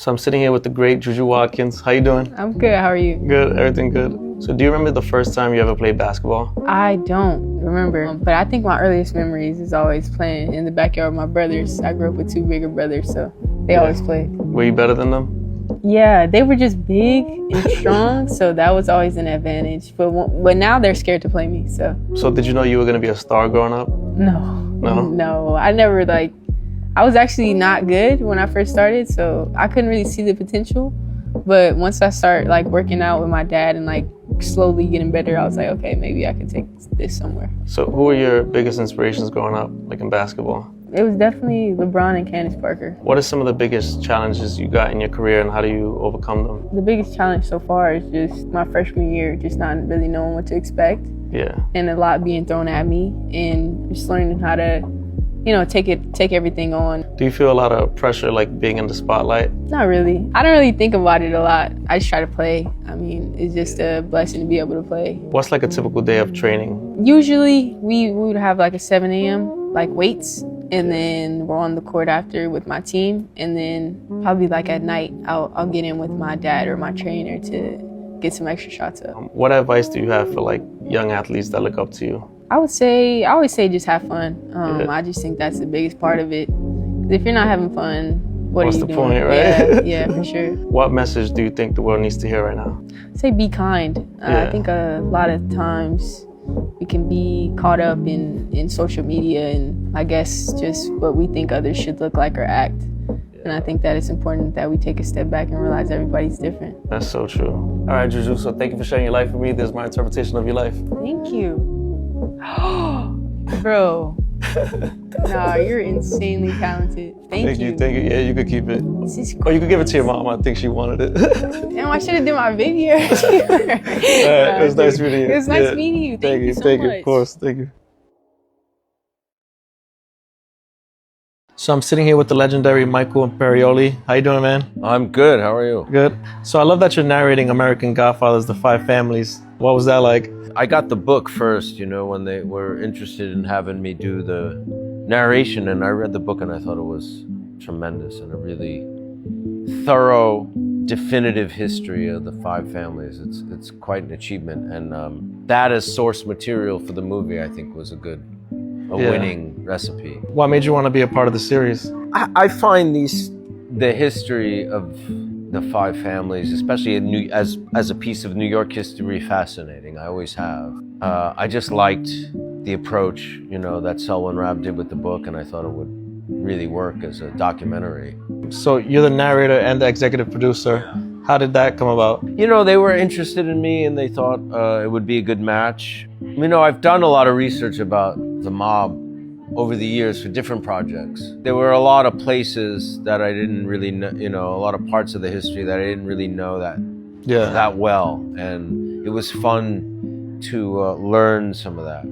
So I'm sitting here with the great Juju Watkins. How you doing? I'm good. How are you? Good. Everything good. So do you remember the first time you ever played basketball? I don't remember, but I think my earliest memories is always playing in the backyard with my brothers. I grew up with two bigger brothers, so they always played. Were you better than them? Yeah, they were just big and strong, so that was always an advantage. But now they're scared to play me, so. So did you know you were going to be a star growing up? No, I never I was actually not good when I first started, so I couldn't really see the potential. But once I started working out with my dad and slowly getting better, I was like, okay, maybe I can take this somewhere. So who were your biggest inspirations growing up, in basketball? It was definitely LeBron and Candace Parker. What are some of the biggest challenges you got in your career and how do you overcome them? The biggest challenge so far is just my freshman year, just not really knowing what to expect. Yeah. And a lot being thrown at me and just learning how to, take everything on. Do you feel a lot of pressure being in the spotlight? Not really. I don't really think about it a lot. I just try to play. I mean, it's just a blessing to be able to play. What's a typical day of training? Usually we would have a 7 a.m. weights, and then we're on the court after with my team, and then probably at night I'll get in with my dad or my trainer to get some extra shots up. What advice do you have for young athletes that look up to you? I always say just have fun. I just think that's the biggest part of it. If you're not having fun, what's the doing? point, right? Yeah, for sure. What message do you think the world needs to hear right now? Say be kind. I think a lot of times we can be caught up in social media and I guess just what we think others should look like or act. And I think that it's important that we take a step back and realize everybody's different. That's so true. All right, Juju, so thank you for sharing your life with me. This is my interpretation of your life. Thank you. Bro. Nah, you're insanely talented. Thank you. Thank you. Yeah, you could keep it. This is Or you could give it to your mom. I think she wanted it. Damn, I should have done my video. It was nice meeting you. It was nice meeting you. Thank you so Thank much. you. Of course. Thank you. So I'm sitting here with the legendary Michael Imperioli. How you doing, man? I'm good. How are you? Good. So I love that you're narrating American Godfathers, The Five Families. What was that like? I got the book first, when they were interested in having me do the narration, and I read the book and I thought it was tremendous and a really thorough, definitive history of the five families. It's quite an achievement, and that as source material for the movie, I think was a winning recipe. What made you want to be a part of the series? I find the history of the five families, especially as a piece of New York history, fascinating. I always have. I just liked the approach, that Selwyn Rabb did with the book, and I thought it would really work as a documentary. So you're the narrator and the executive producer. How did that come about? They were interested in me and they thought it would be a good match. I've done a lot of research about the mob over the years for different projects. There were a lot of places that I didn't really know, a lot of parts of the history that I didn't really know that well. And it was fun to learn some of that,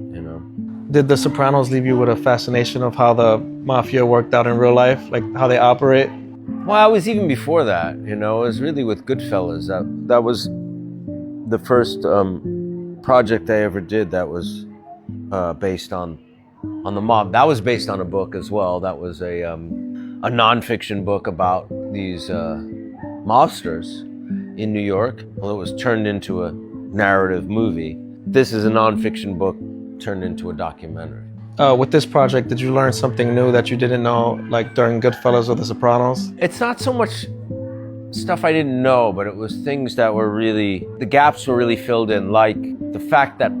Did The Sopranos leave you with a fascination of how the mafia worked out in real life, how they operate? Well, it was even before that, it was really with Goodfellas. That was the first project I ever did that was based on the mob. That was based on a book as well. That was a nonfiction book about these mobsters in New York. Well, it was turned into a narrative movie. This is a nonfiction book turned into a documentary. With this project, did you learn something new that you didn't know, during Goodfellas or The Sopranos? It's not so much stuff I didn't know, but it was things that were the gaps were really filled in, like the fact that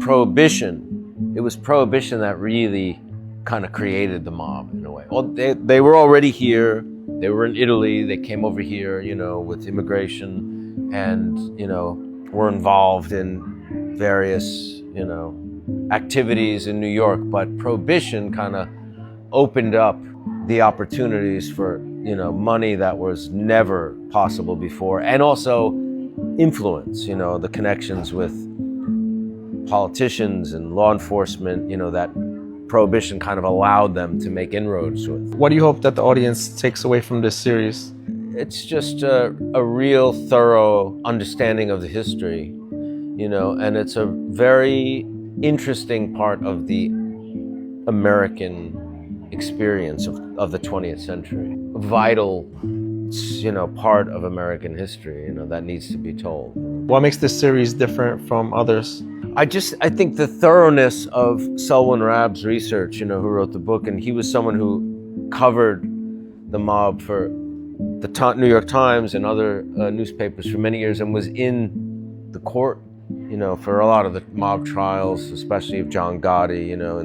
it was Prohibition that really kind of created the mob in a way. Well, they were already here. They were in Italy. They came over here, with immigration and, were involved in various, activities in New York. But Prohibition kind of opened up the opportunities for, money that was never possible before. And also influence, the connections with politicians and law enforcement, that Prohibition kind of allowed them to make inroads with. What do you hope that the audience takes away from this series? It's just a real thorough understanding of the history, and it's a very interesting part of the American experience of the 20th century. A vital It's, you know, part of American history, you know, that needs to be told. What makes this series different from others? I think the thoroughness of Selwyn Rabb's research, you know, who wrote the book, and he was someone who covered the mob for the New York Times and other newspapers for many years, and was in the court, you know, for a lot of the mob trials, especially of John Gotti, you know,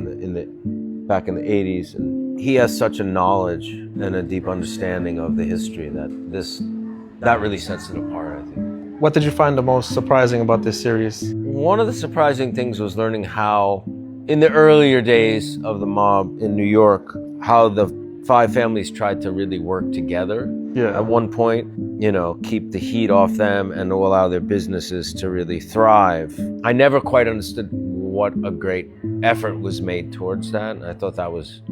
back in the 80s. And he has such a knowledge and a deep understanding of the history that really sets it apart, I think. What did you find the most surprising about this series? One of the surprising things was learning how, in the earlier days of the mob in New York, how the five families tried to really work together. Yeah. At one point, you know, keep the heat off them and to allow their businesses to really thrive. I never quite understood what a great effort was made towards that. And I thought that was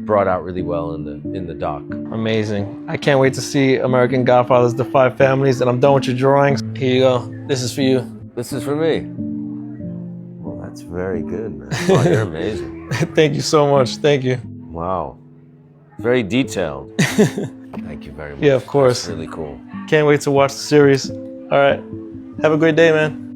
brought out really well in the doc. Amazing. I can't wait to see American Godfathers, The Five Families, and I'm done with your drawings. Here you go. This is for you. This is for me. Well, that's very good, man. Wow, you're amazing. Thank you so much. Thank you. Wow. Very detailed. Thank you very much. Yeah, of course. That's really cool. Can't wait to watch the series. All right. Have a great day, man.